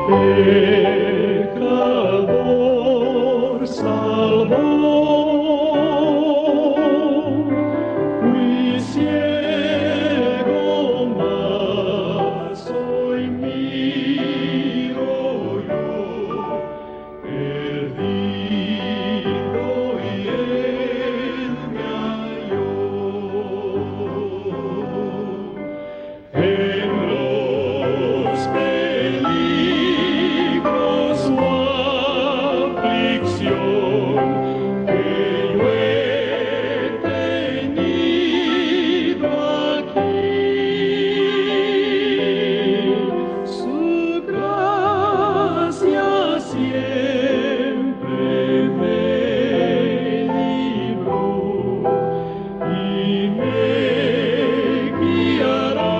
Pecador Salvador, fui ciego, mas hoy miro yo, perdido y él me halló. En los peligros su aflicción que yo he tenido aquí, su gracia siempre me libró y me guiará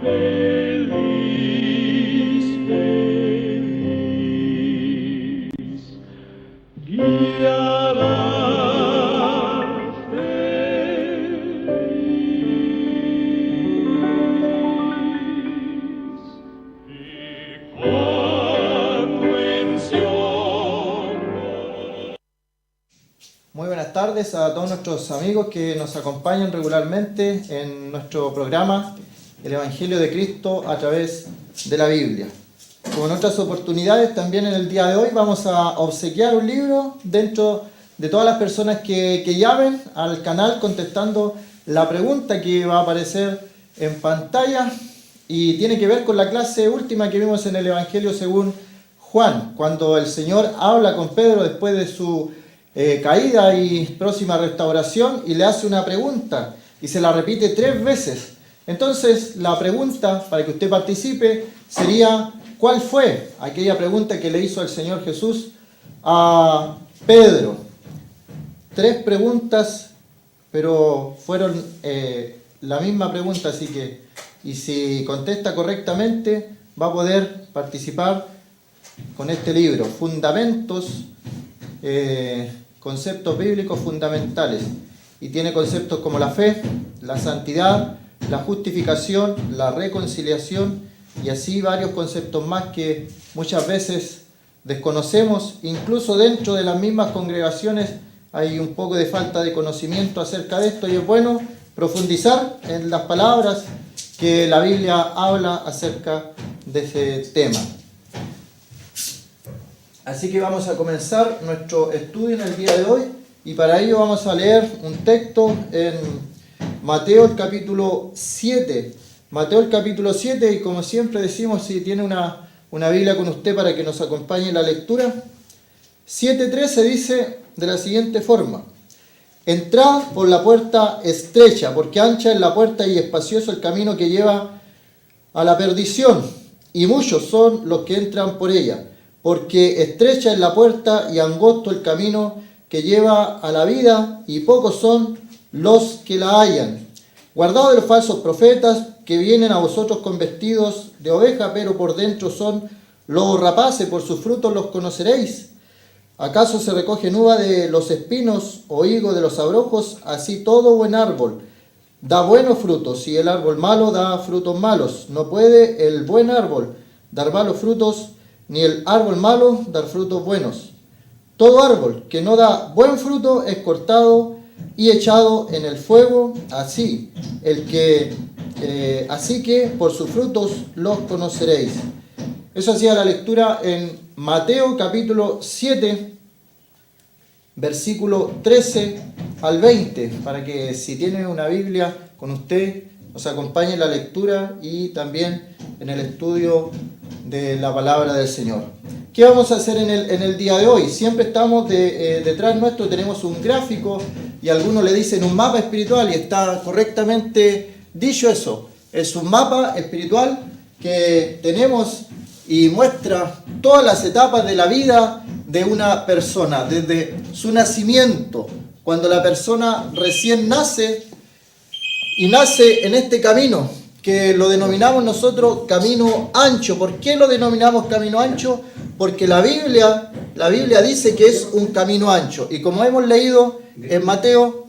feliz, feliz, guiará feliz. Y cuando en Sion Muy buenas tardes a todos nuestros amigos que nos acompañan regularmente en nuestro programa El Evangelio de Cristo a través de la Biblia. Como en otras oportunidades, también en el día de hoy vamos a obsequiar un libro dentro de todas las personas que llamen al canal contestando la pregunta que va a aparecer en pantalla y tiene que ver con la clase última que vimos en el Evangelio según Juan, cuando el Señor habla con Pedro después de su caída y próxima restauración y le hace una pregunta y se la repite 3 veces. Entonces la pregunta para que usted participe sería: ¿cuál fue aquella pregunta que le hizo el Señor Jesús a Pedro? 3 preguntas, pero fueron la misma pregunta, así que, y si contesta correctamente, va a poder participar con este libro, Fundamentos, conceptos bíblicos fundamentales, y tiene conceptos como la fe, la santidad, la justificación, la reconciliación y así varios conceptos más que muchas veces desconocemos. Incluso dentro de las mismas congregaciones hay un poco de falta de conocimiento acerca de esto y es bueno profundizar en las palabras que la Biblia habla acerca de ese tema. Así que vamos a comenzar nuestro estudio en el día de hoy y para ello vamos a leer un texto en Mateo el capítulo 7. Mateo el capítulo 7, y como siempre decimos, si tiene una Biblia con usted para que nos acompañe en la lectura. 7:13 dice de la siguiente forma: entrad por la puerta estrecha, porque ancha es la puerta y espacioso el camino que lleva a la perdición, y muchos son los que entran por ella. Porque estrecha es la puerta y angosto el camino que lleva a la vida, y pocos son los que la hallan. Guardaos de los falsos profetas que vienen a vosotros con vestidos de oveja, pero por dentro son lobos rapaces. Por sus frutos los conoceréis. ¿Acaso se recoge uva de los espinos o higo de los abrojos? Así todo buen árbol da buenos frutos, y el árbol malo da frutos malos. No puede el buen árbol dar malos frutos, ni el árbol malo dar frutos buenos. Todo árbol que no da buen fruto es cortado y echado en el fuego. Así que por sus frutos los conoceréis. Eso hacía la lectura en Mateo capítulo 7, versículo 13 al 20, para que si tiene una Biblia con usted nos acompañe en la lectura y también en el estudio de la palabra del Señor. ¿Qué vamos a hacer en el día de hoy? Siempre estamos detrás nuestro, tenemos un gráfico y algunos le dicen un mapa espiritual, y está correctamente dicho eso. Es un mapa espiritual que tenemos y muestra todas las etapas de la vida de una persona, desde su nacimiento, cuando la persona recién nace y nace en este camino que lo denominamos nosotros camino ancho. ¿Por qué lo denominamos camino ancho? Porque la Biblia dice que es un camino ancho. Y como hemos leído en Mateo,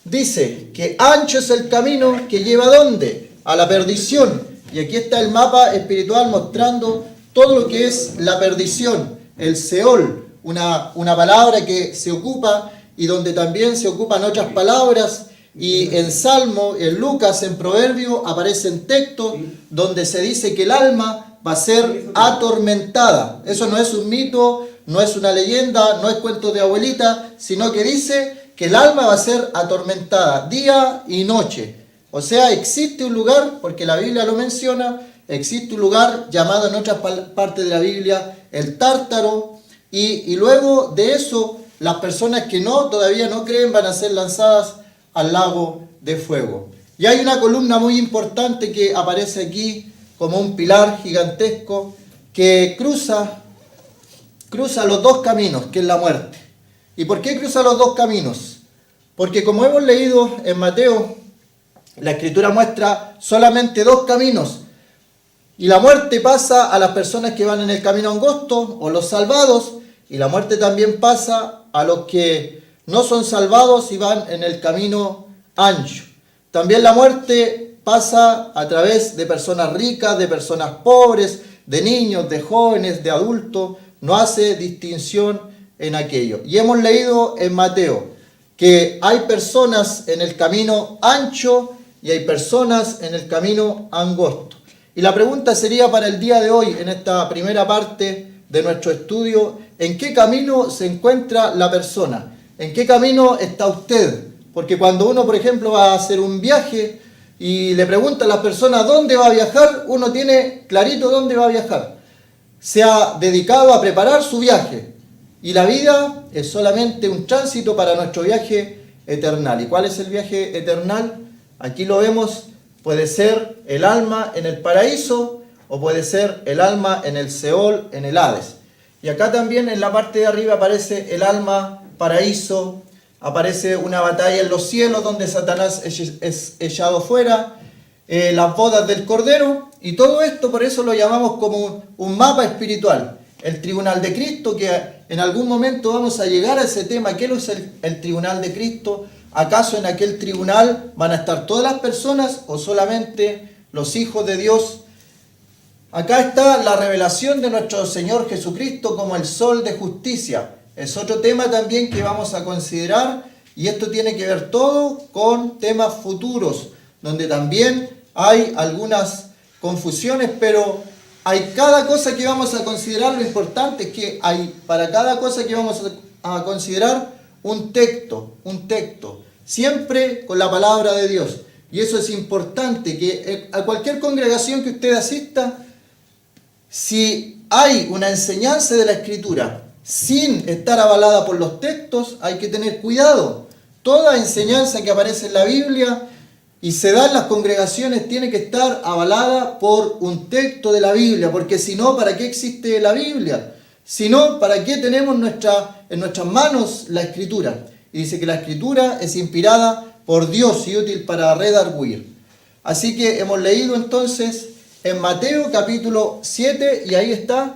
dice que ancho es el camino que lleva ¿a dónde? A la perdición. Y aquí está el mapa espiritual mostrando todo lo que es la perdición, el Seol, una palabra que se ocupa y donde también se ocupan otras palabras. Y en Salmo, en Lucas, en Proverbio aparecen textos donde se dice que el alma va a ser atormentada. Eso no es un mito, no es una leyenda, no es cuento de abuelita, sino que dice que el alma va a ser atormentada día y noche. O sea, existe un lugar, porque la Biblia lo menciona, existe un lugar llamado en otras partes de la Biblia el Tártaro, y luego de eso las personas que todavía no creen van a ser lanzadas al lago de fuego. Y hay una columna muy importante que aparece aquí como un pilar gigantesco que cruza los dos caminos, que es la muerte. ¿Y por qué cruza los dos caminos? Porque como hemos leído en Mateo, la Escritura muestra solamente dos caminos. Y la muerte pasa a las personas que van en el camino angosto o los salvados, y la muerte también pasa a los que no son salvados y van en el camino ancho. También la muerte pasa a través de personas ricas, de personas pobres, de niños, de jóvenes, de adultos. No hace distinción en aquello. Y hemos leído en Mateo que hay personas en el camino ancho y hay personas en el camino angosto. Y la pregunta sería para el día de hoy, en esta primera parte de nuestro estudio, ¿en qué camino se encuentra la persona? ¿En qué camino está usted? Porque cuando uno, por ejemplo, va a hacer un viaje y le pregunta a las personas dónde va a viajar, uno tiene clarito dónde va a viajar. Se ha dedicado a preparar su viaje. Y la vida es solamente un tránsito para nuestro viaje eternal. ¿Y cuál es el viaje eternal? Aquí lo vemos, puede ser el alma en el paraíso o puede ser el alma en el Seol, en el Hades. Y acá también en la parte de arriba aparece el alma, paraíso, aparece una batalla en los cielos donde Satanás es echado fuera, las bodas del Cordero, y todo esto por eso lo llamamos como un mapa espiritual. El tribunal de Cristo, que en algún momento vamos a llegar a ese tema. ¿Qué es el tribunal de Cristo? ¿Acaso en aquel tribunal van a estar todas las personas o solamente los hijos de Dios? Acá está la revelación de nuestro Señor Jesucristo como el sol de justicia. Es otro tema también que vamos a considerar, y esto tiene que ver todo con temas futuros, donde también hay algunas confusiones, pero hay cada cosa que vamos a considerar. Lo importante es que hay para cada cosa que vamos a considerar un texto, siempre con la palabra de Dios. Y eso es importante, que a cualquier congregación que usted asista, si hay una enseñanza de la Escritura sin estar avalada por los textos, hay que tener cuidado. Toda enseñanza que aparece en la Biblia y se da en las congregaciones tiene que estar avalada por un texto de la Biblia, porque si no, ¿para qué existe la Biblia? Si no, ¿para qué tenemos en nuestras manos la Escritura? Y dice que la Escritura es inspirada por Dios y útil para redarguir. Así que hemos leído entonces en Mateo capítulo 7, y ahí está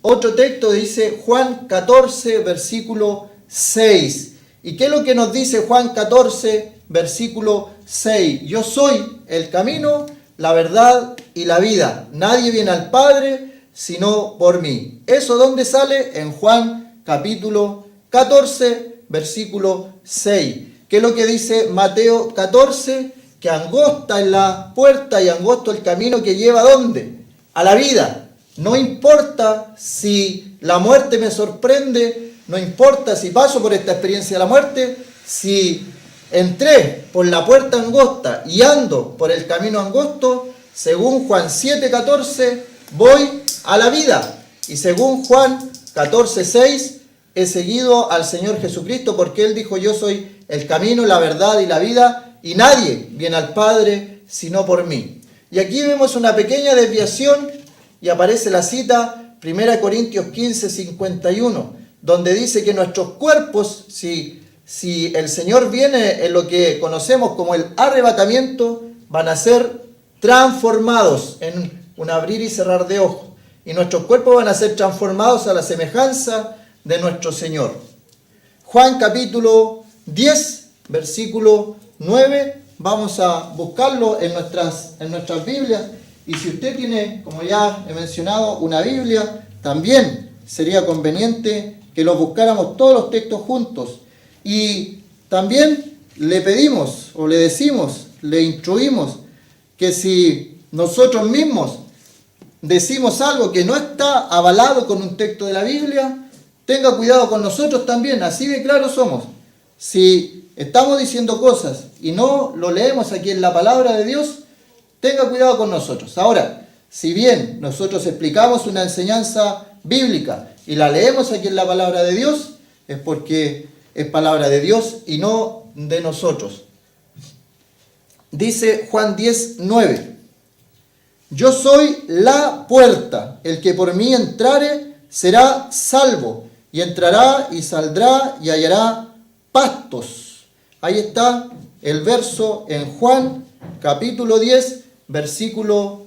otro texto, dice Juan 14, versículo 6. ¿Y qué es lo que nos dice Juan 14, versículo 6? Yo soy el camino, la verdad y la vida. Nadie viene al Padre sino por mí. ¿Eso dónde sale? En Juan capítulo 14, versículo 6. ¿Qué es lo que dice Mateo 14? Que angosta es la puerta y angosto el camino que lleva ¿a dónde? A la vida. No importa si la muerte me sorprende, no importa si paso por esta experiencia de la muerte, si entré por la puerta angosta y ando por el camino angosto, según Juan 7:14, voy a la vida. Y según Juan 14:6, he seguido al Señor Jesucristo porque Él dijo: yo soy el camino, la verdad y la vida, y nadie viene al Padre sino por mí. Y aquí vemos una pequeña desviación y aparece la cita 1 Corintios 15:51, donde dice que nuestros cuerpos, si el Señor viene en lo que conocemos como el arrebatamiento, van a ser transformados en un abrir y cerrar de ojos. Y nuestros cuerpos van a ser transformados a la semejanza de nuestro Señor. Juan capítulo 10, versículo 9, vamos a buscarlo en nuestras Biblias, Y si usted tiene, como ya he mencionado, una Biblia, también sería conveniente que los buscáramos todos los textos juntos. Y también le pedimos o le decimos, le instruimos que si nosotros mismos decimos algo que no está avalado con un texto de la Biblia, tenga cuidado con nosotros también, así de claros somos. Si estamos diciendo cosas y no lo leemos aquí en la palabra de Dios, tenga cuidado con nosotros. Ahora, si bien nosotros explicamos una enseñanza bíblica y la leemos aquí en la palabra de Dios, es porque es palabra de Dios y no de nosotros. Dice Juan 10:9. Yo soy la puerta, el que por mí entrare será salvo, y entrará y saldrá y hallará pastos. Ahí está el verso en Juan capítulo 10, versículo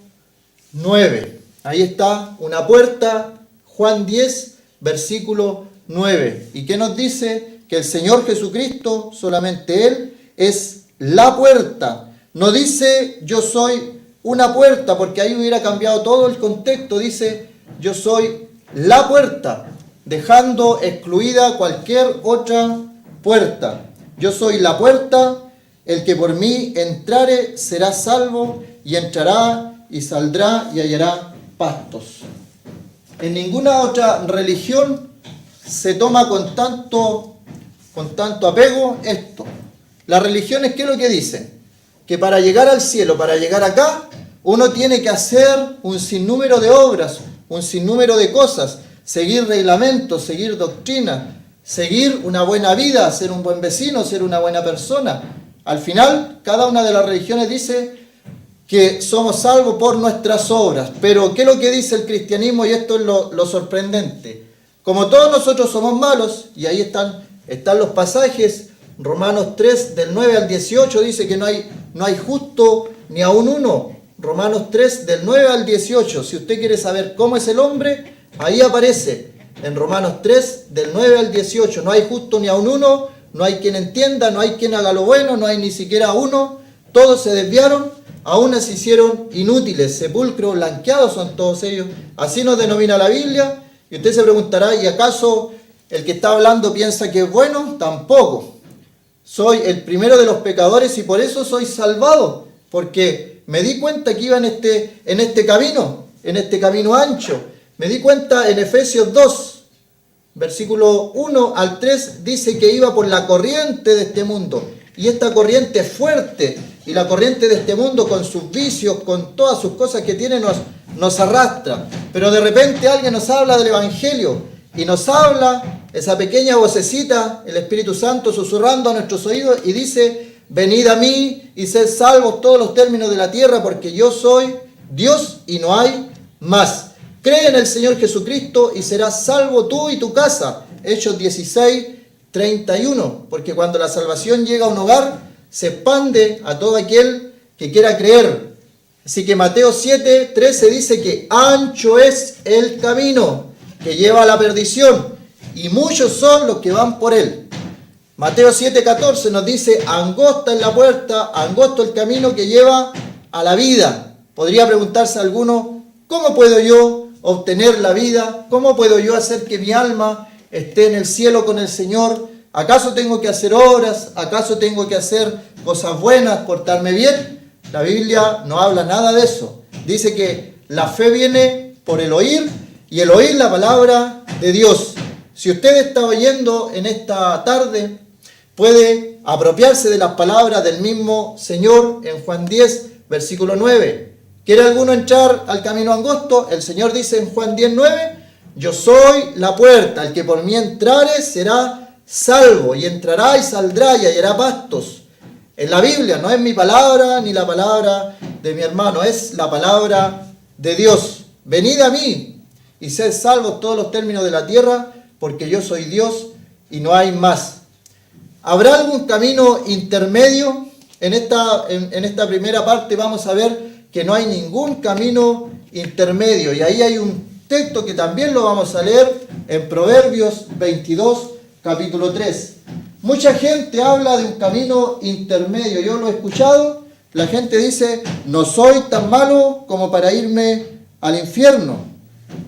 9. Ahí está una puerta, Juan 10, versículo 9. ¿Y qué nos dice? Que el Señor Jesucristo, solamente Él, es la puerta. No dice yo soy una puerta, porque ahí hubiera cambiado todo el contexto. Dice yo soy la puerta, dejando excluida cualquier otra puerta. Yo soy la puerta, el que por mí entrare será salvo, y entrará y saldrá y hallará pastos. En ninguna otra religión se toma con tanto apego esto. Las religiones, ¿qué es lo que dicen? Que para llegar al cielo, para llegar acá, uno tiene que hacer un sinnúmero de obras, un sinnúmero de cosas, seguir reglamentos, seguir doctrina, seguir una buena vida, ser un buen vecino, ser una buena persona. Al final, cada una de las religiones dice que somos salvos por nuestras obras. Pero, ¿qué es lo que dice el cristianismo? Y esto es lo sorprendente. Como todos nosotros somos malos, y ahí están los pasajes, Romanos 3, del 9 al 18, dice que no hay justo ni aun uno. Romanos 3, del 9 al 18. Si usted quiere saber cómo es el hombre, ahí aparece. En Romanos 3, del 9 al 18. No hay justo ni aun uno, no hay quien entienda, no hay quien haga lo bueno, no hay ni siquiera uno. Todos se desviaron, aún se hicieron inútiles, sepulcros blanqueados son todos ellos. Así nos denomina la Biblia. Y usted se preguntará, ¿y acaso el que está hablando piensa que es bueno? Tampoco. Soy el primero de los pecadores y por eso soy salvado, porque me di cuenta que iba en este camino ancho. Me di cuenta en Efesios 2, versículo 1 al 3, dice que iba por la corriente de este mundo. Y esta corriente es fuerte, y la corriente de este mundo con sus vicios, con todas sus cosas que tiene, nos arrastra. Pero de repente alguien nos habla del Evangelio, y nos habla esa pequeña vocecita, el Espíritu Santo susurrando a nuestros oídos, y dice: venid a mí y sed salvos todos los términos de la tierra, porque yo soy Dios y no hay más. Cree en el Señor Jesucristo y serás salvo tú y tu casa. Hechos 16, 31. Porque cuando la salvación llega a un hogar, se expande a todo aquel que quiera creer. Así que Mateo 7, 13 dice que ancho es el camino que lleva a la perdición, y muchos son los que van por él. Mateo 7, 14 nos dice: angosta es la puerta, angosto el camino que lleva a la vida. Podría preguntarse alguno: ¿cómo puedo yo obtener la vida? ¿Cómo puedo yo hacer que mi alma esté en el cielo con el Señor? ¿Acaso tengo que hacer obras? ¿Acaso tengo que hacer cosas buenas, portarme bien? La Biblia no habla nada de eso. Dice que la fe viene por el oír, y el oír la palabra de Dios. Si usted está oyendo en esta tarde, puede apropiarse de las palabras del mismo Señor en Juan 10, versículo 9. ¿Quiere alguno entrar al camino angosto? El Señor dice en Juan 10, 9: yo soy la puerta, el que por mí entrare será salvo, y entrará y saldrá y hallará pastos. En la Biblia no es mi palabra ni la palabra de mi hermano, es la palabra de Dios. Venid a mí y sed salvos todos los términos de la tierra, porque yo soy Dios y no hay más. ¿Habrá algún camino intermedio? En esta primera parte vamos a ver que no hay ningún camino intermedio. Y ahí hay un texto que también lo vamos a leer en Proverbios 22, capítulo 3. Mucha gente habla de un camino intermedio. Yo lo he escuchado, la gente dice, no soy tan malo como para irme al infierno,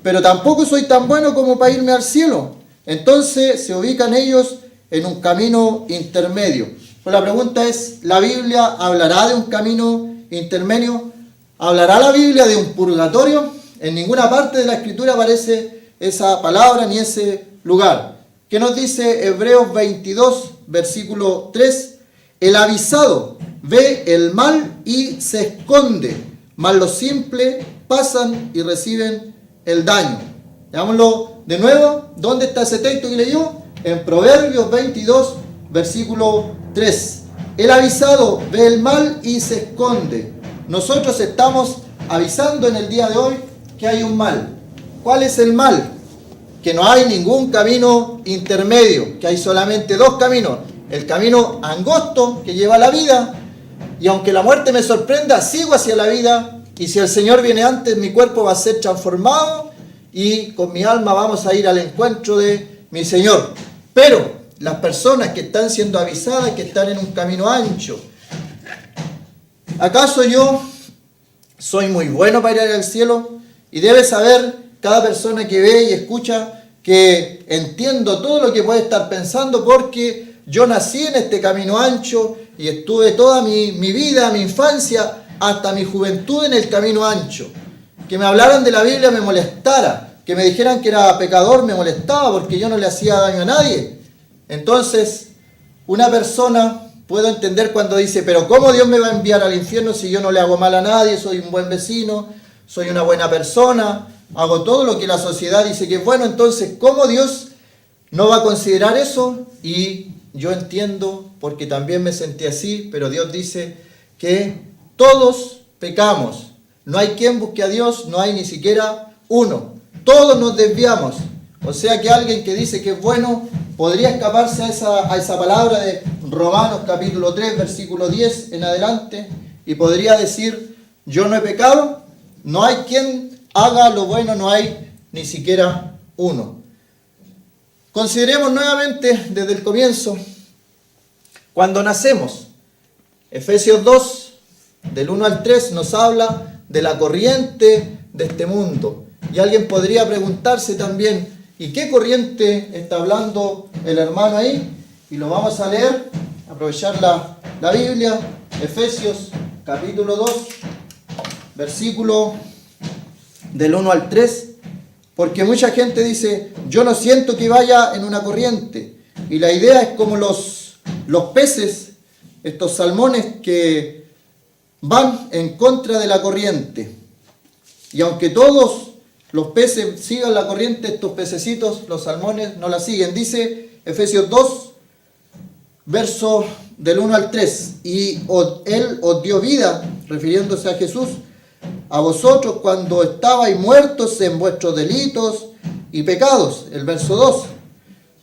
pero tampoco soy tan bueno como para irme al cielo. Entonces se ubican ellos en un camino intermedio. Pues la pregunta es, ¿la Biblia hablará de un camino intermedio? ¿Hablará la Biblia de un purgatorio? En ninguna parte de la Escritura aparece esa palabra ni ese lugar. ¿Qué nos dice Hebreos 22, versículo 3? El avisado ve el mal y se esconde, mas los simples pasan y reciben el daño. Veámoslo de nuevo. ¿Dónde está ese texto que leyó? En Proverbios 22, versículo 3. El avisado ve el mal y se esconde. Nosotros estamos avisando en el día de hoy que hay un mal. ¿Cuál es el mal? Que no hay ningún camino intermedio, que hay solamente dos caminos. El camino angosto que lleva a la vida, y aunque la muerte me sorprenda, sigo hacia la vida, y si el Señor viene antes, mi cuerpo va a ser transformado, y con mi alma vamos a ir al encuentro de mi Señor. Pero las personas que están siendo avisadas, que están en un camino ancho, ¿acaso yo soy muy bueno para ir al cielo? Y debe saber cada persona que ve y escucha que entiendo todo lo que puede estar pensando, porque yo nací en este camino ancho y estuve toda mi vida, mi infancia, hasta mi juventud en el camino ancho. Que me hablaran de la Biblia me molestara, que me dijeran que era pecador me molestaba, porque yo no le hacía daño a nadie. Entonces, una persona, puedo entender cuando dice, pero ¿cómo Dios me va a enviar al infierno si yo no le hago mal a nadie? Soy un buen vecino, soy una buena persona, hago todo lo que la sociedad dice que es bueno. Entonces, ¿cómo Dios no va a considerar eso? Y yo entiendo, porque también me sentí así, pero Dios dice que todos pecamos. No hay quien busque a Dios, no hay ni siquiera uno. Todos nos desviamos. O sea que alguien que dice que es bueno podría escaparse a esa palabra de Romanos capítulo 3, versículo 10 en adelante, y podría decir, yo no he pecado. No hay quien haga lo bueno, no hay ni siquiera uno. Consideremos nuevamente desde el comienzo, cuando nacemos. Efesios 2, del 1 al 3, nos habla de la corriente de este mundo. Y alguien podría preguntarse también, ¿y qué corriente está hablando el hermano ahí? Y lo vamos a leer, aprovechar la Biblia, Efesios capítulo 2, versículo del 1 al 3, porque mucha gente dice, yo no siento que vaya en una corriente. Y la idea es como los peces, estos salmones que van en contra de la corriente. Y aunque todos los peces sigan la corriente, estos pececitos, los salmones, no la siguen. Dice Efesios 2, verso del 1 al 3. Y Él os dio vida, refiriéndose a Jesús, a vosotros cuando estabais muertos en vuestros delitos y pecados. El verso 2.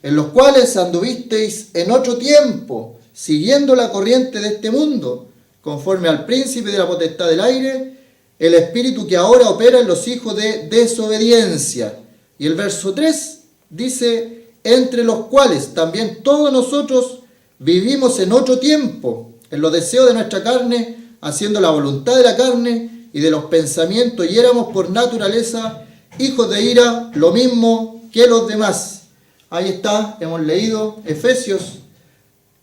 En los cuales anduvisteis en otro tiempo, siguiendo la corriente de este mundo, conforme al príncipe de la potestad del aire, el espíritu que ahora opera en los hijos de desobediencia. Y el verso 3 dice, entre los cuales también todos nosotros vivimos en otro tiempo, en los deseos de nuestra carne, haciendo la voluntad de la carne y de los pensamientos, y éramos por naturaleza hijos de ira, lo mismo que los demás. Ahí está, hemos leído Efesios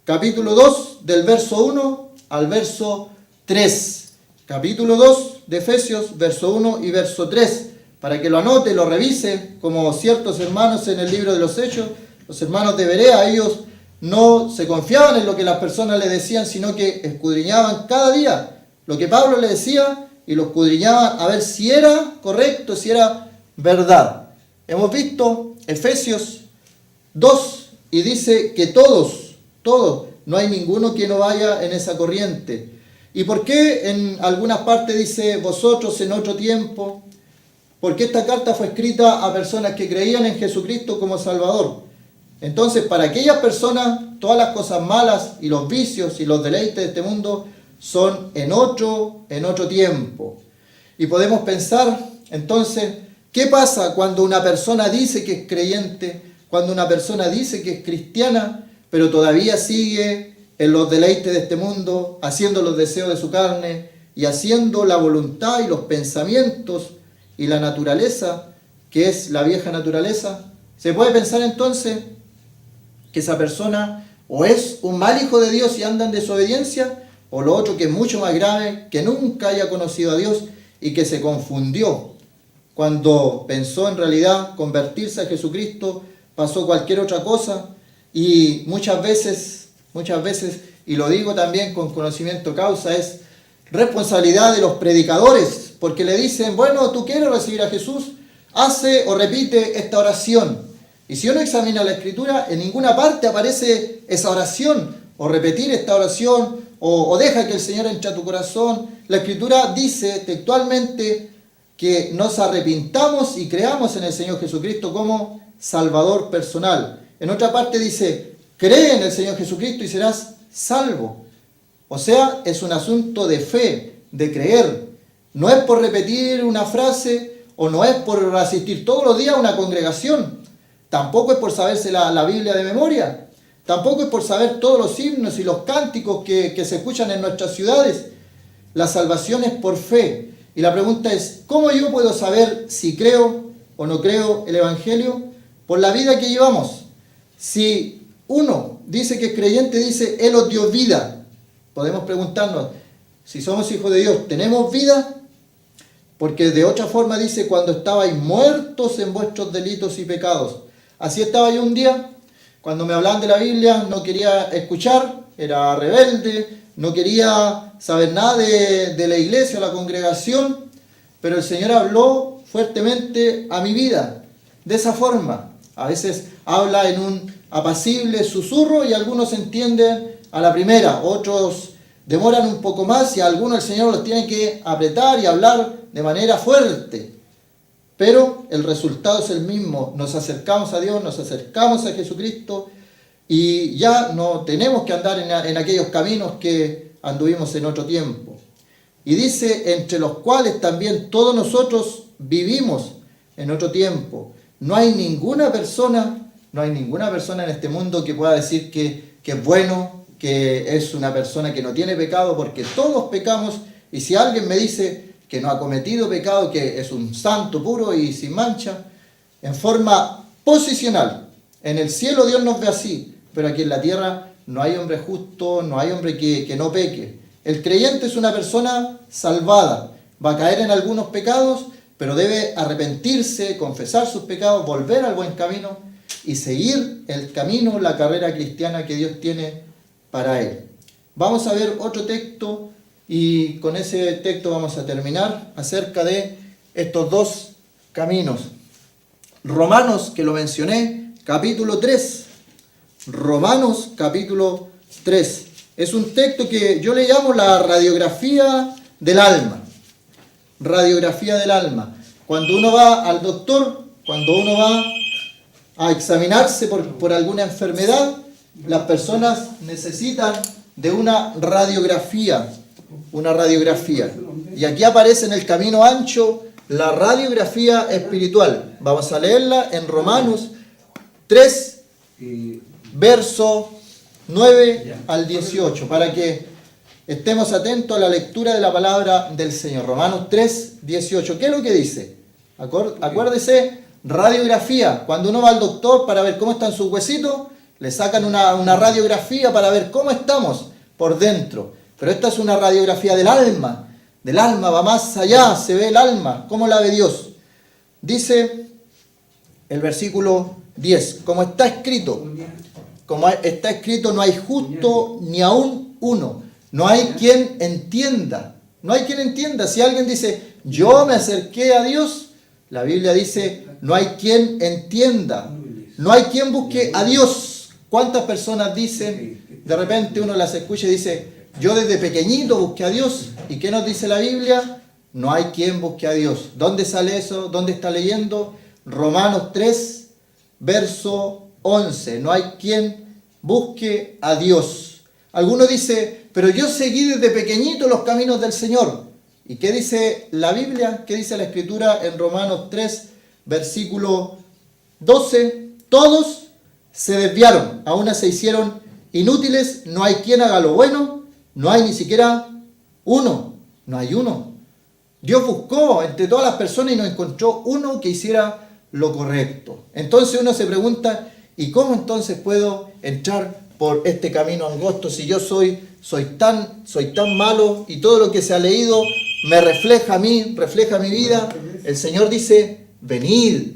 capítulo 2, del verso 1 al verso 3. Capítulo 2 de Efesios, verso 1 y verso 3, para que lo anote, lo revise, como ciertos hermanos en el libro de los Hechos, los hermanos de Berea. Ellos no se confiaban en lo que las personas le decían, sino que escudriñaban cada día lo que Pablo le decía y lo escudriñaban a ver si era correcto, si era verdad. Hemos visto Efesios 2 y dice que todos, no hay ninguno que no vaya en esa corriente. ¿Y por qué en algunas partes dice vosotros en otro tiempo? Porque esta carta fue escrita a personas que creían en Jesucristo como Salvador. Entonces, para aquellas personas, todas las cosas malas y los vicios y los deleites de este mundo son en otro tiempo. Y podemos pensar, entonces, ¿qué pasa cuando una persona dice que es creyente, cuando una persona dice que es cristiana, pero todavía sigue en los deleites de este mundo, haciendo los deseos de su carne y haciendo la voluntad y los pensamientos y la naturaleza, que es la vieja naturaleza, se puede pensar entonces que esa persona o es un mal hijo de Dios y anda en desobediencia, o lo otro, que es mucho más grave, que nunca haya conocido a Dios y que se confundió cuando pensó en realidad convertirse a Jesucristo, pasó cualquier otra cosa. Y muchas veces, y lo digo también con conocimiento de causa, es responsabilidad de los predicadores, porque le dicen, bueno, tú quieres recibir a Jesús, hace o repite esta oración. Y si uno examina la Escritura, en ninguna parte aparece esa oración, o repetir esta oración, o deja que el Señor entre a tu corazón. La Escritura dice textualmente que nos arrepintamos y creamos en el Señor Jesucristo como Salvador personal. En otra parte dice, cree en el Señor Jesucristo y serás salvo. O sea, es un asunto de fe, de creer. No es por repetir una frase o no es por asistir todos los días a una congregación. Tampoco es por saberse la Biblia de memoria. Tampoco es por saber todos los himnos y los cánticos que se escuchan en nuestras ciudades. La salvación es por fe. Y la pregunta es, ¿cómo yo puedo saber si creo o no creo el Evangelio? Por la vida que llevamos. Si uno dice que es creyente, dice, Él os dio vida. Podemos preguntarnos, si somos hijos de Dios, ¿tenemos vida? Porque de otra forma dice, cuando estabais muertos en vuestros delitos y pecados. Así estaba yo un día, cuando me hablaban de la Biblia, no quería escuchar, era rebelde, no quería saber nada de la iglesia, la congregación, pero el Señor habló fuertemente a mi vida, de esa forma. A veces habla en un apacible susurro y algunos entienden a la primera, otros demoran un poco más y a algunos el Señor los tiene que apretar y hablar de manera fuerte. Pero el resultado es el mismo, nos acercamos a Dios, nos acercamos a Jesucristo y ya no tenemos que andar en aquellos caminos que anduvimos en otro tiempo. Y dice, entre los cuales también todos nosotros vivimos en otro tiempo. No hay ninguna persona en este mundo que pueda decir que es bueno, que es una persona que no tiene pecado, porque todos pecamos. Y si alguien me dice que no ha cometido pecado, que es un santo puro y sin mancha, en forma posicional, en el cielo Dios nos ve así, pero aquí en la tierra no hay hombre justo, no hay hombre que no peque. El creyente es una persona salvada, va a caer en algunos pecados, pero debe arrepentirse, confesar sus pecados, volver al buen camino y seguir el camino, la carrera cristiana que Dios tiene para él. Vamos a ver otro texto y con ese texto vamos a terminar acerca de estos dos caminos. Romanos, que lo mencioné, capítulo 3. Romanos, capítulo 3. Es un texto que yo le llamo la radiografía del alma. Radiografía del alma. Cuando uno va al doctor, cuando uno va a examinarse por alguna enfermedad, las personas necesitan de una radiografía. Una radiografía. Y aquí aparece en el camino ancho la radiografía espiritual. Vamos a leerla en Romanos 3, verso 9 al 18, para que estemos atentos a la lectura de la palabra del Señor. Romanos 3, 18. ¿Qué es lo que dice? Acuérdese, radiografía. Cuando uno va al doctor para ver cómo están sus huesitos, le sacan una radiografía para ver cómo estamos por dentro. Pero esta es una radiografía del alma. Del alma, va más allá, se ve el alma. ¿Cómo la ve Dios? Dice el versículo 10. Como está escrito, no hay justo ni aún uno. No hay quien entienda. No hay quien entienda. Si alguien dice, yo me acerqué a Dios, la Biblia dice, no hay quien entienda. No hay quien busque a Dios. ¿Cuántas personas dicen, de repente uno las escucha y dice, yo desde pequeñito busqué a Dios? ¿Y qué nos dice la Biblia? No hay quien busque a Dios. ¿Dónde sale eso? ¿Dónde está leyendo? Romanos 3, verso 11. No hay quien busque a Dios. Alguno dice, pero yo seguí desde pequeñito los caminos del Señor. ¿Y qué dice la Biblia? ¿Qué dice la Escritura en Romanos 3, versículo 12? Todos se desviaron, a una se hicieron inútiles, no hay quien haga lo bueno, no hay ni siquiera uno, no hay uno. Dios buscó entre todas las personas y no encontró uno que hiciera lo correcto. Entonces uno se pregunta, ¿y cómo entonces puedo entrar por este camino angosto si yo soy tan malo y todo lo que se ha leído me refleja a mí, refleja mi vida? El Señor dice, venid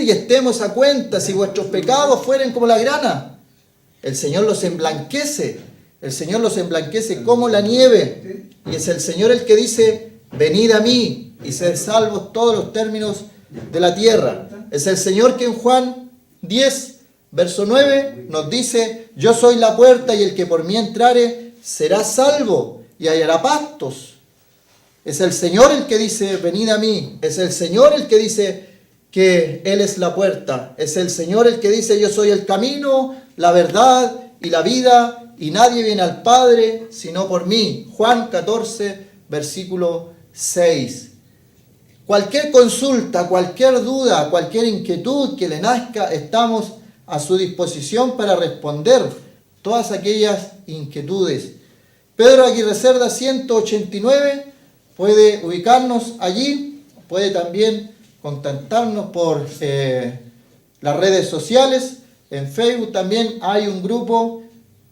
y estemos a cuenta, si vuestros pecados fueren como la grana. El Señor los emblanquece como la nieve. Y es el Señor el que dice, venid a mí y sed salvos todos los términos de la tierra. Es el Señor que en Juan 10, verso 9 nos dice, yo soy la puerta y el que por mí entrare será salvo y hallará pastos. Es el Señor el que dice, venid a mí. Es el Señor el que dice que Él es la puerta. Es el Señor el que dice, yo soy el camino, la verdad y la vida, y nadie viene al Padre sino por mí. Juan 14, versículo 6. Cualquier consulta, cualquier duda, cualquier inquietud que le nazca, estamos a su disposición para responder todas aquellas inquietudes. Pedro Aguirre Cerda 189 puede ubicarnos allí, puede también contactarnos por las redes sociales. En Facebook también hay un grupo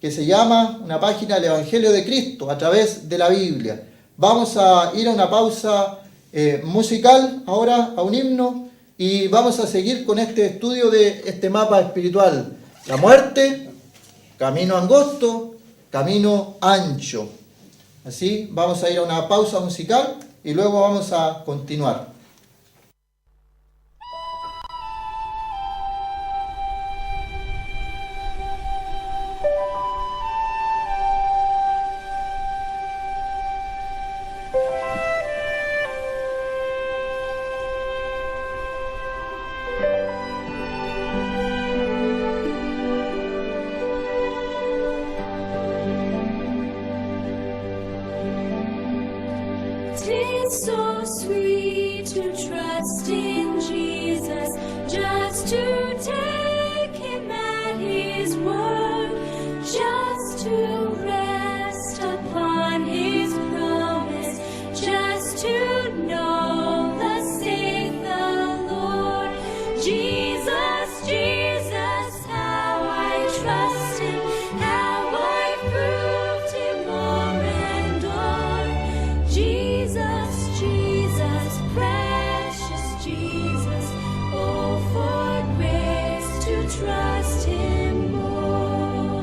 que se llama, una página, el Evangelio de Cristo a través de la Biblia. Vamos a ir a una pausa musical, ahora a un himno, y vamos a seguir con este estudio de este mapa espiritual. La muerte, camino angosto, camino ancho. Así, vamos a ir a una pausa musical y luego vamos a continuar. Tis so sweet to trust in Jesus, just to take him at his word, just to rest upon his promise, just to know thus saith the Lord. Jesus, Jesus, how I trust him, how I proved him o'er and o'er. Jesus, Jesus, precious Jesus, oh, for grace to trust him more.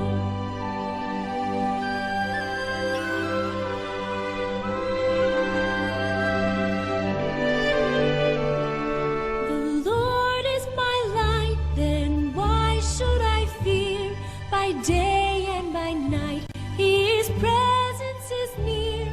The Lord is my light, then why should I fear? By day and by night, his presence is near.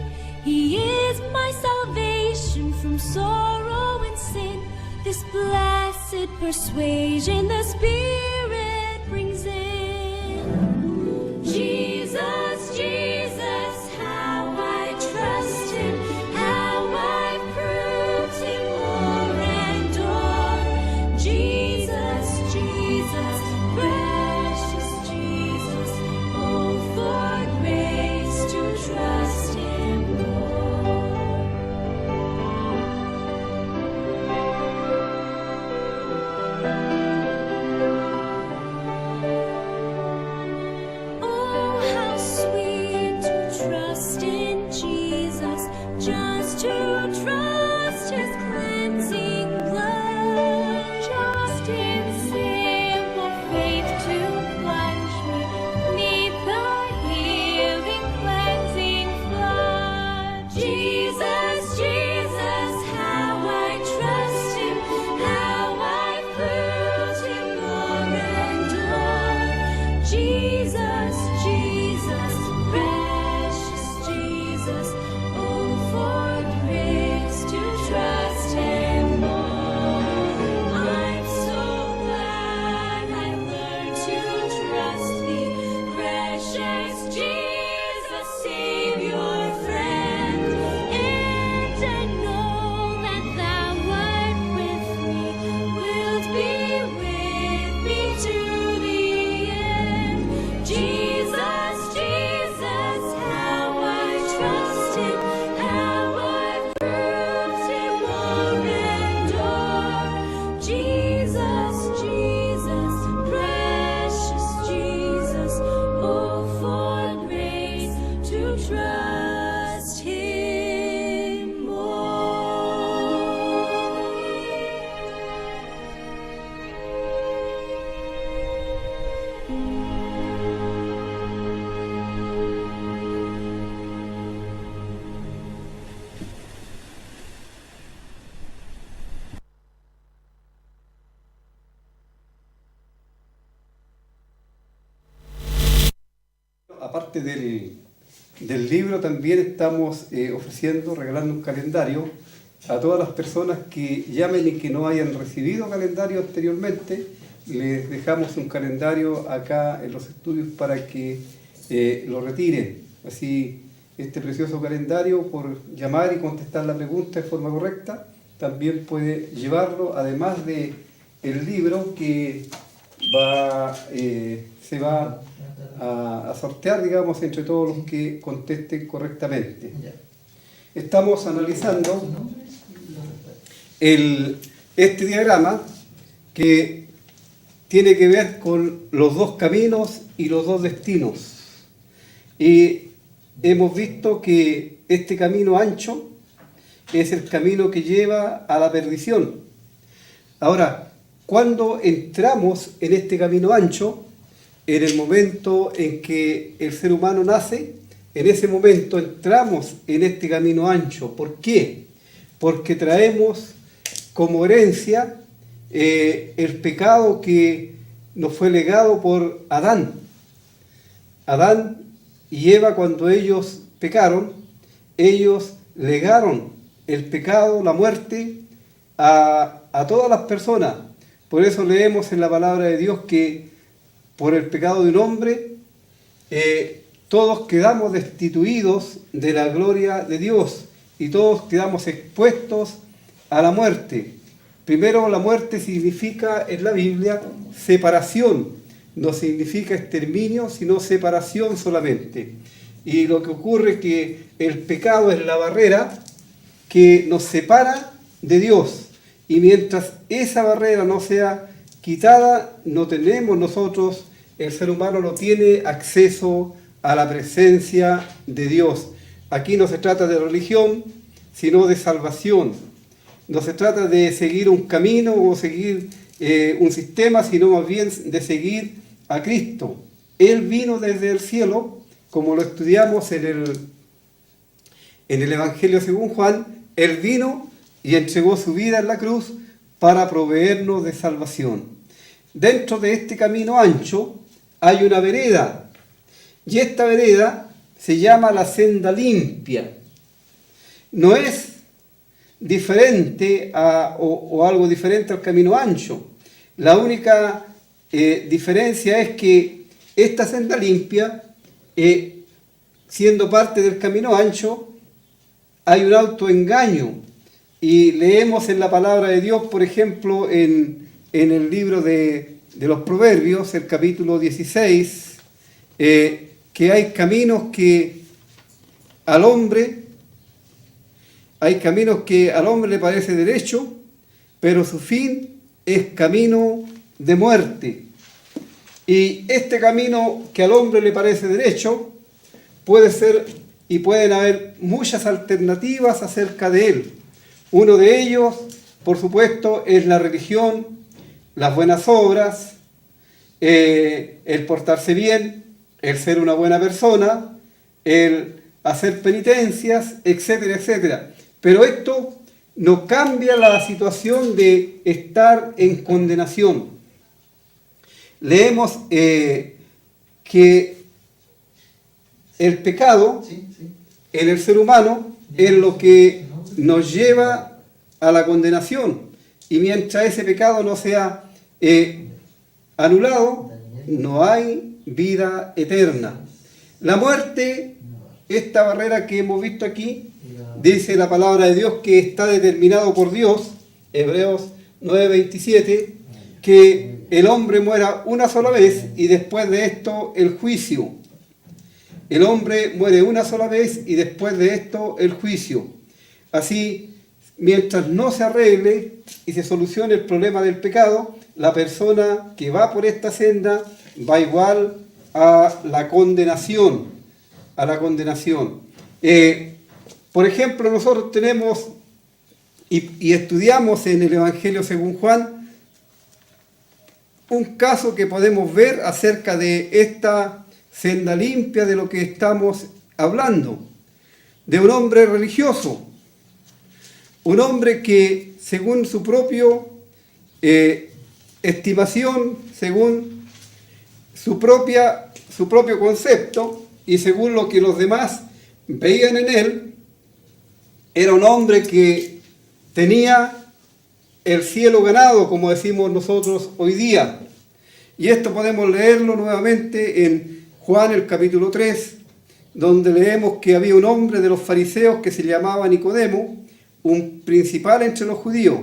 He is my salvation from sorrow and sin. This blessed persuasion the Spirit brings in. Jesus, Jesus, how I trust him, how I proved him o'er and o'er. Jesus, Jesus, precious Jesus, oh, for grace to trust him more. aparte del libro, también estamos regalando un calendario a todas las personas que llamen y que no hayan recibido calendario anteriormente. Les dejamos un calendario acá en los estudios para que lo retiren. Así, este precioso calendario, por llamar y contestar la pregunta de forma correcta, también puede llevarlo, además de el libro que se va a sortear, digamos, entre todos los que contesten correctamente. Estamos analizando este diagrama que tiene que ver con los dos caminos y los dos destinos. Y hemos visto que este camino ancho es el camino que lleva a la perdición. Ahora, cuando entramos en este camino ancho, en el momento en que el ser humano nace, en ese momento entramos en este camino ancho. ¿Por qué? Porque traemos como herencia el pecado que nos fue legado por Adán. Adán y Eva, cuando ellos pecaron, ellos legaron el pecado, la muerte, a todas las personas. Por eso leemos en la palabra de Dios que por el pecado de un hombre, todos quedamos destituidos de la gloria de Dios y todos quedamos expuestos a la muerte. Primero, la muerte significa en la Biblia separación, no significa exterminio, sino separación solamente. Y lo que ocurre es que el pecado es la barrera que nos separa de Dios. Y mientras esa barrera no sea quitada, no tenemos nosotros, el ser humano no tiene acceso a la presencia de Dios. Aquí no se trata de religión, sino de salvación. No se trata de seguir un camino o seguir un sistema, sino más bien de seguir a Cristo. Él vino desde el cielo, como lo estudiamos en el Evangelio según Juan. Él vino y entregó su vida en la cruz para proveernos de salvación. Dentro de este camino ancho hay una vereda, y esta vereda se llama la senda limpia. No es diferente o algo diferente al camino ancho. La única diferencia es que esta senda limpia, siendo parte del camino ancho, hay un autoengaño. Y leemos en la palabra de Dios, por ejemplo, en el libro de los Proverbios, el capítulo 16, que hay caminos que al hombre le parece derecho, pero su fin es camino de muerte. Y este camino que al hombre le parece derecho puede ser, y pueden haber muchas alternativas acerca de él. Uno de ellos, por supuesto, es la religión, las buenas obras, el portarse bien, el ser una buena persona, el hacer penitencias, etcétera, etcétera. Pero esto no cambia la situación de estar en condenación. Leemos que el pecado en el ser humano es lo que nos lleva a la condenación. Y mientras ese pecado no sea anulado, no hay vida eterna. La muerte, esta barrera que hemos visto aquí, dice la palabra de Dios que está determinado por Dios, Hebreos 9:27, que el hombre muera una sola vez y después de esto el juicio. El hombre muere una sola vez y después de esto el juicio. Así, mientras no se arregle y se solucione el problema del pecado, la persona que va por esta senda va igual a la condenación. Por ejemplo, nosotros tenemos y estudiamos en el Evangelio según Juan un caso que podemos ver acerca de esta senda limpia de lo que estamos hablando, de un hombre religioso, un hombre que según su propio estimación, según su propio concepto, y según lo que los demás veían en él, era un hombre que tenía el cielo ganado, como decimos nosotros hoy día. Y esto podemos leerlo nuevamente en Juan el capítulo 3, donde leemos que había un hombre de los fariseos que se llamaba Nicodemo, un principal entre los judíos.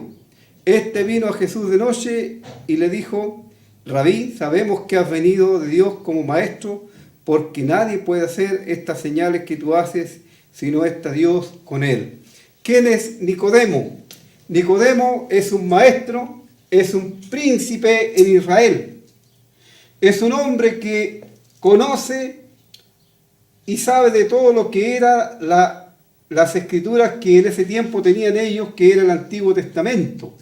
Este vino a Jesús de noche y le dijo: Rabí, sabemos que has venido de Dios como maestro, porque nadie puede hacer estas señales que tú haces si no está Dios con él. ¿Quién es Nicodemo? Nicodemo es un maestro, es un príncipe en Israel. Es un hombre que conoce y sabe de todo lo que era las escrituras que en ese tiempo tenían ellos, que era el Antiguo Testamento.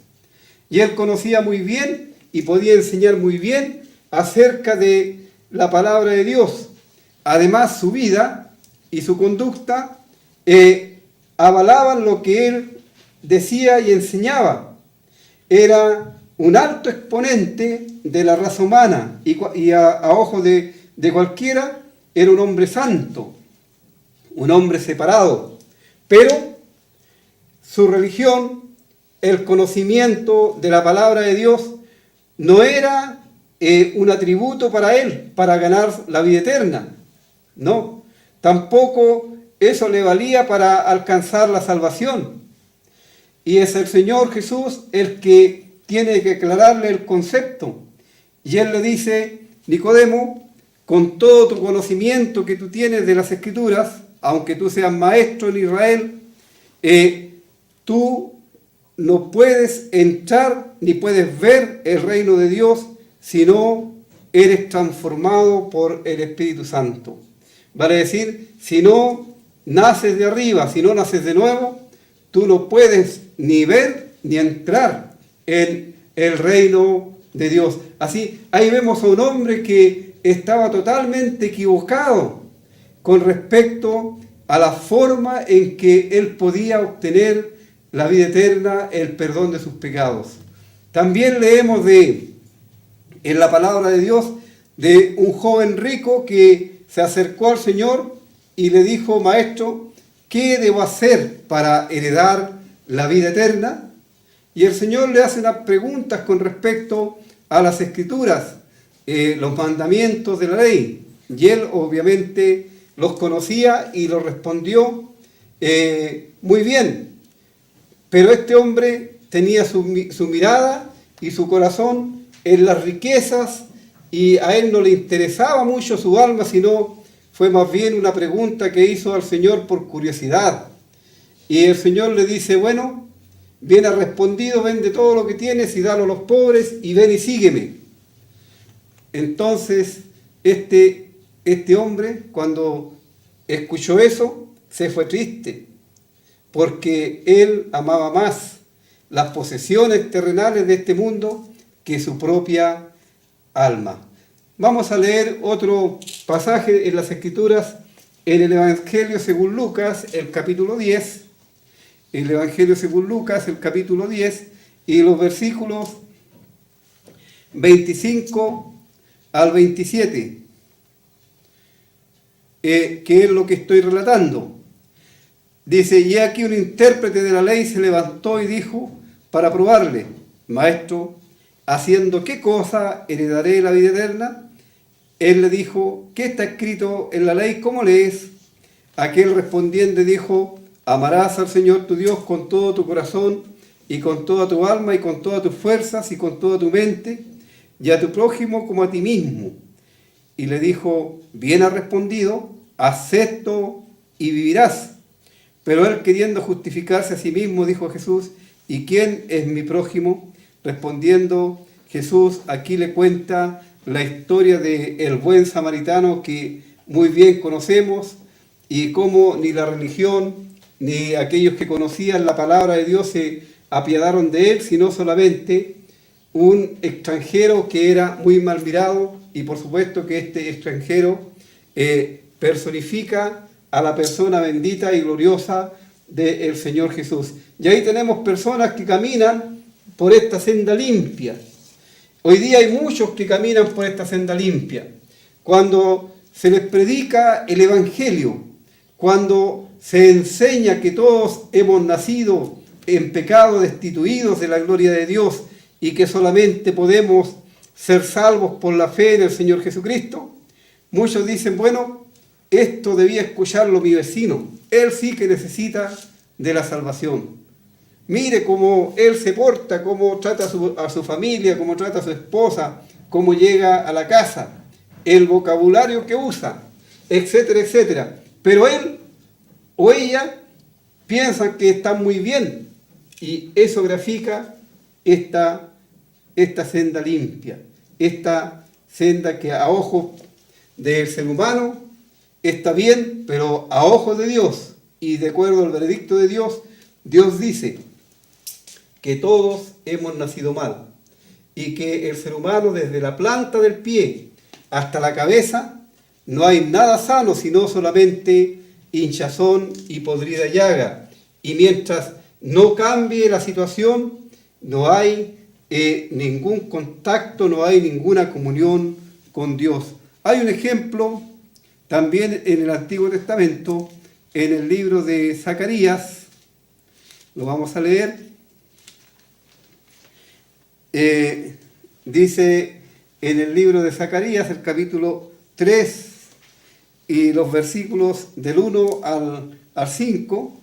Y él conocía muy bien y podía enseñar muy bien acerca de la palabra de Dios. Además, su vida y su conducta avalaban lo que él decía y enseñaba. Era un alto exponente de la raza humana y a ojos de cualquiera era un hombre santo, un hombre separado. Pero su religión, el conocimiento de la palabra de Dios, no era un atributo para él, para ganar la vida eterna. No, tampoco eso le valía para alcanzar la salvación. Y es el Señor Jesús el que tiene que aclararle el concepto. Y él le dice: Nicodemo, con todo tu conocimiento que tú tienes de las Escrituras, aunque tú seas maestro en Israel, tú no puedes entrar ni puedes ver el reino de Dios si no eres transformado por el Espíritu Santo. Vale decir, si no naces de arriba, si no naces de nuevo, tú no puedes ni ver ni entrar en el reino de Dios. Así, ahí vemos a un hombre que estaba totalmente equivocado con respecto a la forma en que él podía obtener la vida eterna, el perdón de sus pecados. También leemos en la palabra de Dios de un joven rico que se acercó al Señor y le dijo: Maestro, ¿qué debo hacer para heredar la vida eterna? Y el Señor le hace unas preguntas con respecto a las Escrituras, los mandamientos de la ley. Y él obviamente los conocía y los respondió muy bien. Pero este hombre tenía su mirada y su corazón en las riquezas, y a él no le interesaba mucho su alma, sino fue más bien una pregunta que hizo al Señor por curiosidad. Y el Señor le dice: bueno, bien has respondido, vende todo lo que tienes y dalo a los pobres y ven y sígueme. Entonces este hombre, cuando escuchó eso, se fue triste, porque él amaba más las posesiones terrenales de este mundo que su propia alma. Vamos a leer otro pasaje en las Escrituras, en el Evangelio según Lucas, el capítulo 10, el Evangelio según Lucas, el capítulo 10, y los versículos 25 al 27, que es lo que estoy relatando. Dice: y aquí un intérprete de la ley se levantó y dijo para probarle: Maestro, ¿haciendo qué cosa heredaré la vida eterna? Él le dijo: ¿qué está escrito en la ley? ¿Cómo lees? Aquel respondiendo dijo: amarás al Señor tu Dios con todo tu corazón y con toda tu alma y con todas tus fuerzas y con toda tu mente, y a tu prójimo como a ti mismo. Y le dijo: bien has respondido, haz esto y vivirás. Pero él, queriendo justificarse a sí mismo, dijo a Jesús: ¿y quién es mi prójimo? Respondiendo Jesús, aquí le cuenta la historia del buen samaritano que muy bien conocemos, y cómo ni la religión ni aquellos que conocían la palabra de Dios se apiadaron de él, sino solamente un extranjero que era muy mal mirado. Y por supuesto que este extranjero personifica a la persona bendita y gloriosa del Señor Jesús. Y ahí tenemos personas que caminan por esta senda limpia. Hoy día hay muchos que caminan por esta senda limpia. Cuando se les predica el Evangelio, cuando se enseña que todos hemos nacido en pecado, destituidos de la gloria de Dios, y que solamente podemos ser salvos por la fe en el Señor Jesucristo, muchos dicen, bueno, esto debía escucharlo mi vecino, él sí que necesita de la salvación. Mire cómo él se porta, cómo trata a su familia, cómo trata a su esposa, cómo llega a la casa, el vocabulario que usa, etcétera, etcétera. Pero él o ella piensan que están muy bien, y eso grafica esta senda limpia, esta senda que a ojos del ser humano está bien, pero a ojos de Dios y de acuerdo al veredicto de Dios, Dios dice que todos hemos nacido mal y que el ser humano desde la planta del pie hasta la cabeza no hay nada sano sino solamente hinchazón y podrida llaga, y mientras no cambie la situación no hay ningún contacto, no hay ninguna comunión con Dios. Hay un ejemplo también en el Antiguo Testamento, en el libro de Zacarías, lo vamos a leer. Dice en el libro de Zacarías, el capítulo 3 y los versículos del 1 al 5,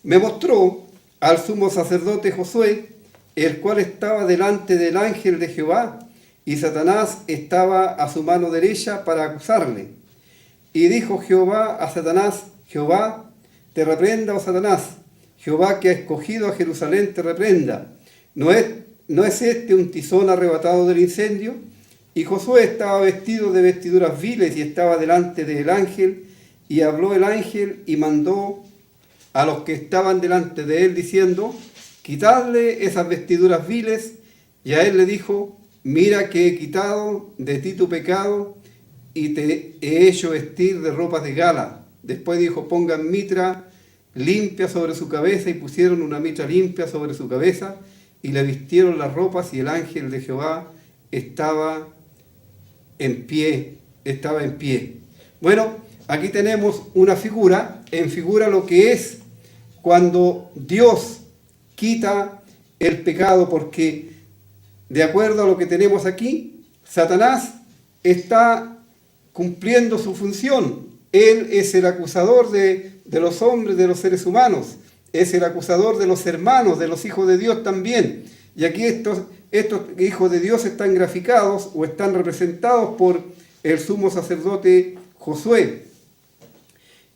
me mostró al sumo sacerdote Josué, el cual estaba delante del ángel de Jehová, y Satanás estaba a su mano derecha para acusarle. Y dijo Jehová a Satanás, Jehová te reprenda, oh Satanás, Jehová que ha escogido a Jerusalén te reprenda. ¿No es este un tizón arrebatado del incendio? Y Josué estaba vestido de vestiduras viles y estaba delante del ángel, y habló el ángel y mandó a los que estaban delante de él diciendo, quitadle esas vestiduras viles, y a él le dijo, mira que he quitado de ti tu pecado y te he hecho vestir de ropas de gala. Después dijo, pongan mitra limpia sobre su cabeza, y pusieron una mitra limpia sobre su cabeza y le vistieron las ropas, y el ángel de Jehová estaba en pie. Bueno, aquí tenemos una figura, en figura lo que es cuando Dios quita el pecado, porque de acuerdo a lo que tenemos aquí, Satanás está cumpliendo su función. Él es el acusador de los hombres, de los seres humanos, es el acusador de los hermanos, de los hijos de Dios también. Y aquí estos hijos de Dios están graficados o están representados por el sumo sacerdote Josué.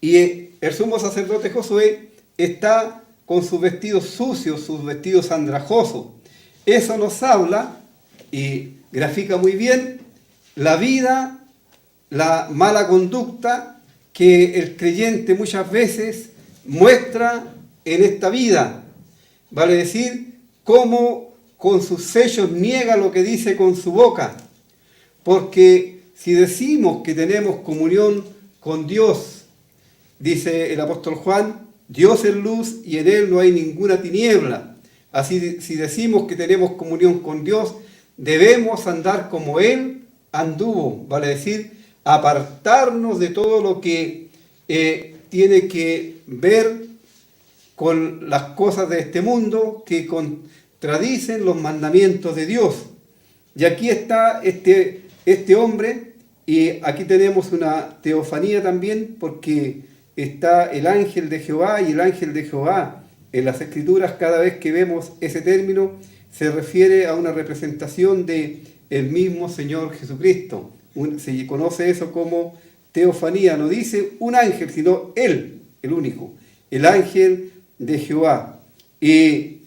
Y el sumo sacerdote Josué está con sus vestidos sucios, sus vestidos andrajosos. Eso nos habla y grafica muy bien la vida, la mala conducta que el creyente muchas veces muestra en esta vida. Vale decir, cómo con sus hechos niega lo que dice con su boca. Porque si decimos que tenemos comunión con Dios, dice el apóstol Juan, Dios es luz y en él no hay ninguna tiniebla. Así, si decimos que tenemos comunión con Dios, debemos andar como Él anduvo, vale decir, apartarnos de todo lo que tiene que ver con las cosas de este mundo que contradicen los mandamientos de Dios. Y aquí está este hombre, y aquí tenemos una teofanía también, porque está el ángel de Jehová, y el ángel de Jehová en las Escrituras, cada vez que vemos ese término, se refiere a una representación de el mismo Señor Jesucristo. Se conoce eso como teofanía. No dice un ángel, sino Él, el único, el ángel de Jehová. Y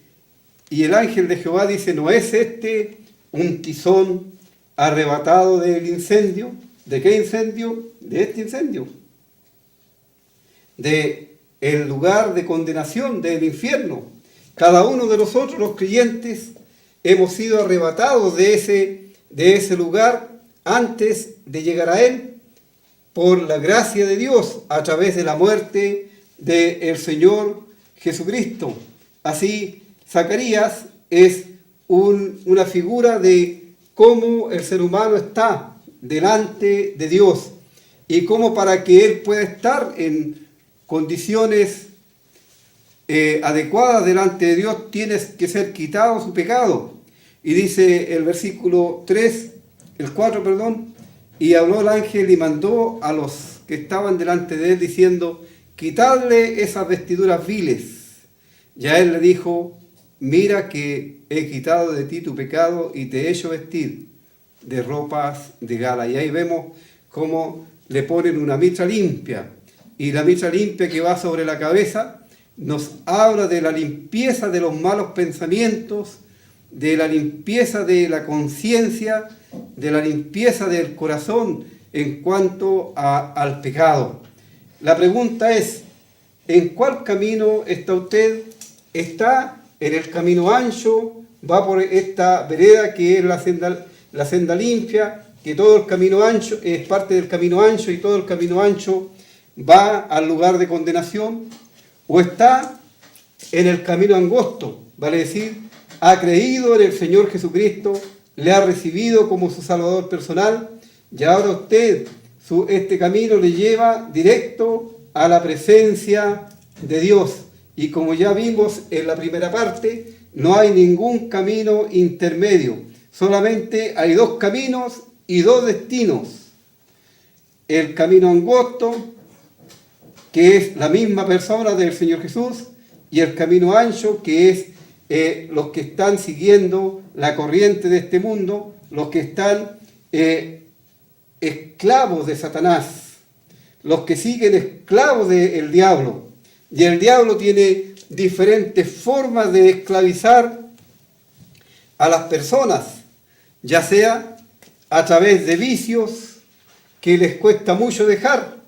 el ángel de Jehová dice, ¿no es este un tizón arrebatado del incendio? ¿De qué incendio? De este incendio. De el lugar de condenación del infierno. Cada uno de nosotros, los creyentes, hemos sido arrebatados de ese lugar antes de llegar a él, por la gracia de Dios, a través de la muerte del Señor Jesucristo. Así, Zacarías es una figura de cómo el ser humano está delante de Dios. y cómo para que él pueda estar en condiciones adecuadas delante de Dios, tiene que ser quitado su pecado. Y dice el versículo 4, y habló el ángel y mandó a los que estaban delante de él diciendo, quitadle esas vestiduras viles. Y a él le dijo, mira que he quitado de ti tu pecado y te he hecho vestir de ropas de gala. Y ahí vemos cómo le ponen una mitra limpia. Y la mitra limpia que va sobre la cabeza nos habla de la limpieza de los malos pensamientos, de la limpieza de la conciencia, de la limpieza del corazón en cuanto al pecado. La pregunta es, ¿en cuál camino está usted? ¿Está en el camino ancho? ¿Va por esta vereda que es la senda limpia? Que todo el camino ancho es parte del camino ancho y todo el camino ancho va al lugar de condenación. ¿O está en el camino angosto? Vale decir, ha creído en el Señor Jesucristo, le ha recibido como su Salvador personal, y ahora usted, este camino le lleva directo a la presencia de Dios. Y como ya vimos en la primera parte, no hay ningún camino intermedio, solamente hay dos caminos y dos destinos. El camino angosto, que es la misma persona del Señor Jesús, y el camino ancho, que es los que están siguiendo la corriente de este mundo, los que están esclavos de Satanás, los que siguen esclavos del diablo. Y el diablo tiene diferentes formas de esclavizar a las personas, ya sea a través de vicios que les cuesta mucho dejar,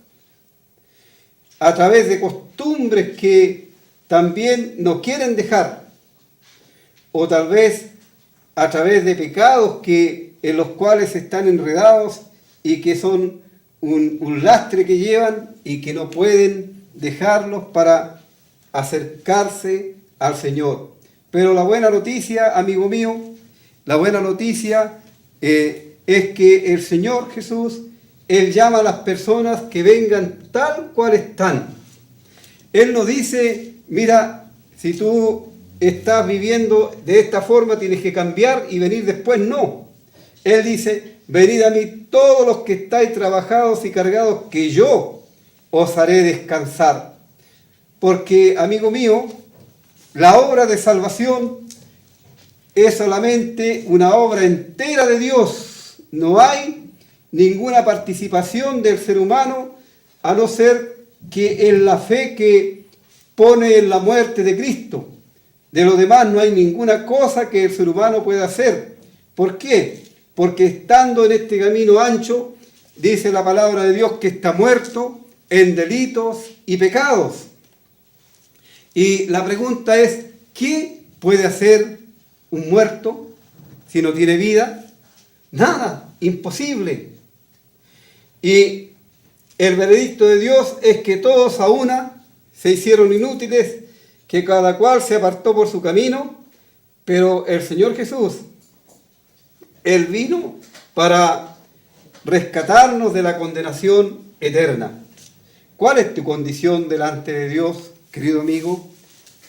a través de costumbres que también no quieren dejar, o tal vez a través de pecados en los cuales están enredados y que son un lastre que llevan y que no pueden dejarlos para acercarse al Señor. Pero la buena noticia, amigo mío, la buena noticia es que el Señor Jesús, Él llama a las personas que vengan tal cual están. Él nos dice, mira, si tú estás viviendo de esta forma, tienes que cambiar y venir después. No. Él dice, venid a mí todos los que estáis trabajados y cargados, que yo os haré descansar. Porque, amigo mío, la obra de salvación es solamente una obra entera de Dios. No hay ninguna participación del ser humano, a no ser que en la fe que pone en la muerte de Cristo. De lo demás no hay ninguna cosa que el ser humano pueda hacer. ¿Por qué? Porque estando en este camino ancho, dice la palabra de Dios que está muerto en delitos y pecados. Y la pregunta es, ¿qué puede hacer un muerto si no tiene vida? Nada, imposible. Y el veredicto de Dios es que todos a una se hicieron inútiles, que cada cual se apartó por su camino, pero el Señor Jesús, Él vino para rescatarnos de la condenación eterna. ¿Cuál es tu condición delante de Dios, querido amigo?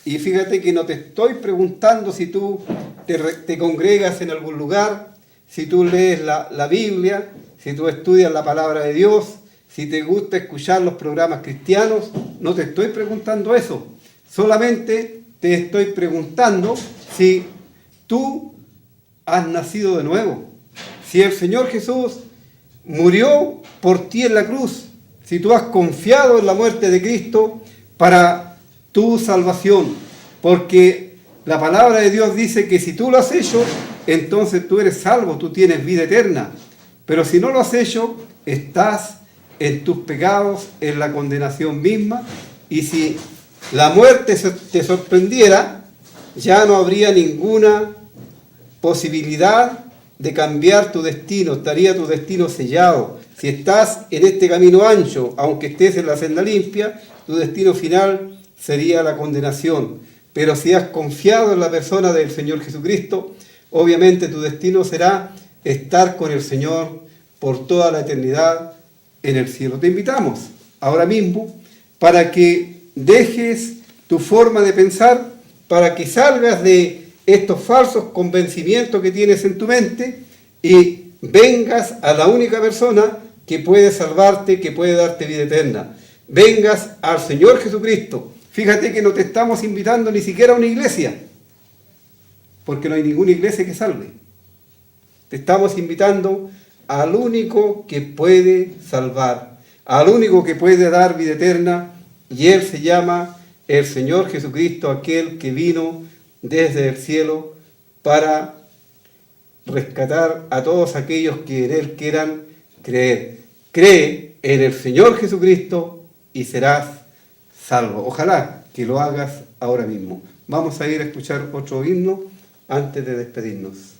Y fíjate que no te estoy preguntando si tú te congregas en algún lugar, si tú lees la Biblia, si tú estudias la palabra de Dios, si te gusta escuchar los programas cristianos. No te estoy preguntando eso. Solamente te estoy preguntando si tú has nacido de nuevo. Si el Señor Jesús murió por ti en la cruz, si tú has confiado en la muerte de Cristo para tu salvación, porque la palabra de Dios dice que si tú lo has hecho, entonces tú eres salvo, tú tienes vida eterna. Pero si no lo has hecho, estás en tus pecados, en la condenación misma, y si la muerte te sorprendiera, ya no habría ninguna posibilidad de cambiar tu destino, estaría tu destino sellado. Si estás en este camino ancho, aunque estés en la senda limpia, tu destino final sería la condenación. Pero si has confiado en la persona del Señor Jesucristo, obviamente tu destino será estar con el Señor por toda la eternidad, en el cielo. Te invitamos ahora mismo para que dejes tu forma de pensar, para que salgas de estos falsos convencimientos que tienes en tu mente y vengas a la única persona que puede salvarte, que puede darte vida eterna. Vengas al Señor Jesucristo. Fíjate que no te estamos invitando ni siquiera a una iglesia, porque no hay ninguna iglesia que salve. Te estamos invitando al único que puede salvar, al único que puede dar vida eterna, y Él se llama el Señor Jesucristo, aquel que vino desde el cielo para rescatar a todos aquellos que en Él quieran creer. Cree en el Señor Jesucristo y serás salvo. Ojalá que lo hagas ahora mismo. Vamos a ir a escuchar otro himno antes de despedirnos.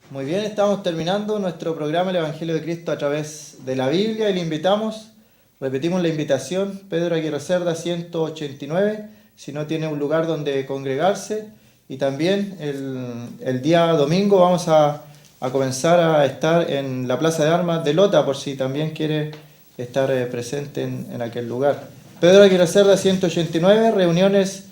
Muy bien, estamos terminando nuestro programa El Evangelio de Cristo a través de la Biblia y le invitamos, repetimos la invitación, Pedro Aguirre Cerda 189, si no tiene un lugar donde congregarse, y también el día domingo vamos a comenzar a estar en la Plaza de Armas de Lota, por si también quiere estar presente en aquel lugar. Pedro Aguirre Cerda 189, reuniones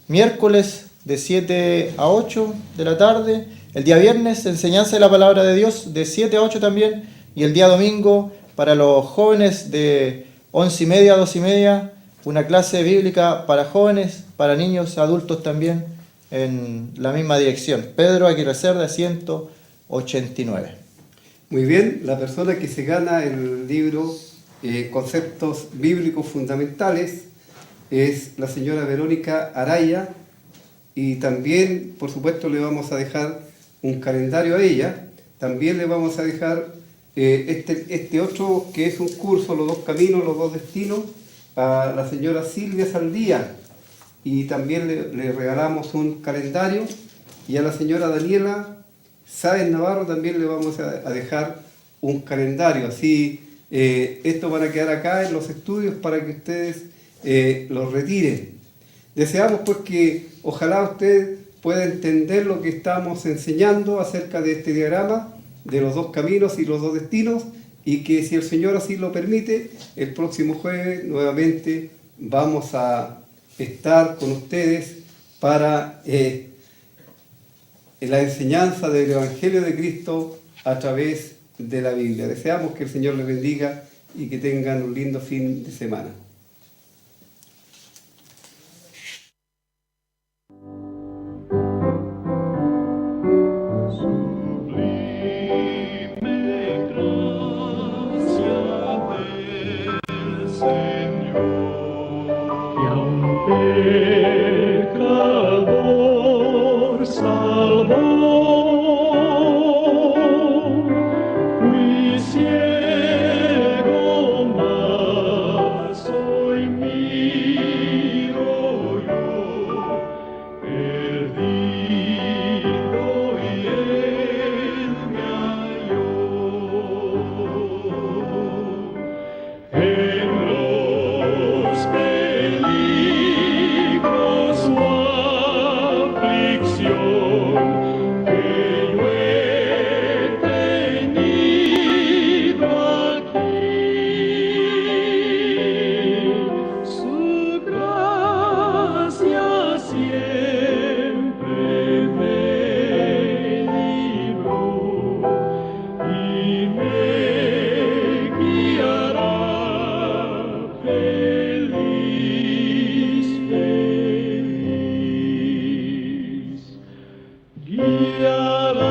miércoles de 7 a 8 de la tarde, el día viernes enseñanza de la palabra de Dios de 7 a 8 también, y el día domingo para los jóvenes de 11:30 a 2:30, una clase bíblica para jóvenes, para niños, adultos también, en la misma dirección. Pedro Aguirre Cerda 189. Muy bien, la persona que se gana el libro Conceptos Bíblicos Fundamentales es la señora Verónica Araya, y también, por supuesto, le vamos a dejar un calendario a ella. También le vamos a dejar este otro, que es un curso, Los dos caminos, los dos destinos, a la señora Silvia Saldía, y también le regalamos un calendario, y a la señora Daniela Sáenz Navarro también le vamos a dejar un calendario. Así, estos van a quedar acá en los estudios para que ustedes los retiren. Deseamos pues que ojalá usted pueda entender lo que estamos enseñando acerca de este diagrama de los dos caminos y los dos destinos, y que, si el Señor así lo permite, el próximo jueves nuevamente vamos a estar con ustedes para la enseñanza del Evangelio de Cristo a través de la Biblia. Deseamos que el Señor les bendiga y que tengan un lindo fin de semana. Pecador salvó, fui ciego, mas hoy miro yo, perdido, y él me halló. En los peligros su aflicción que yo he tenido aquí, su gracia siempre me libró y me guiará feliz, feliz, guiará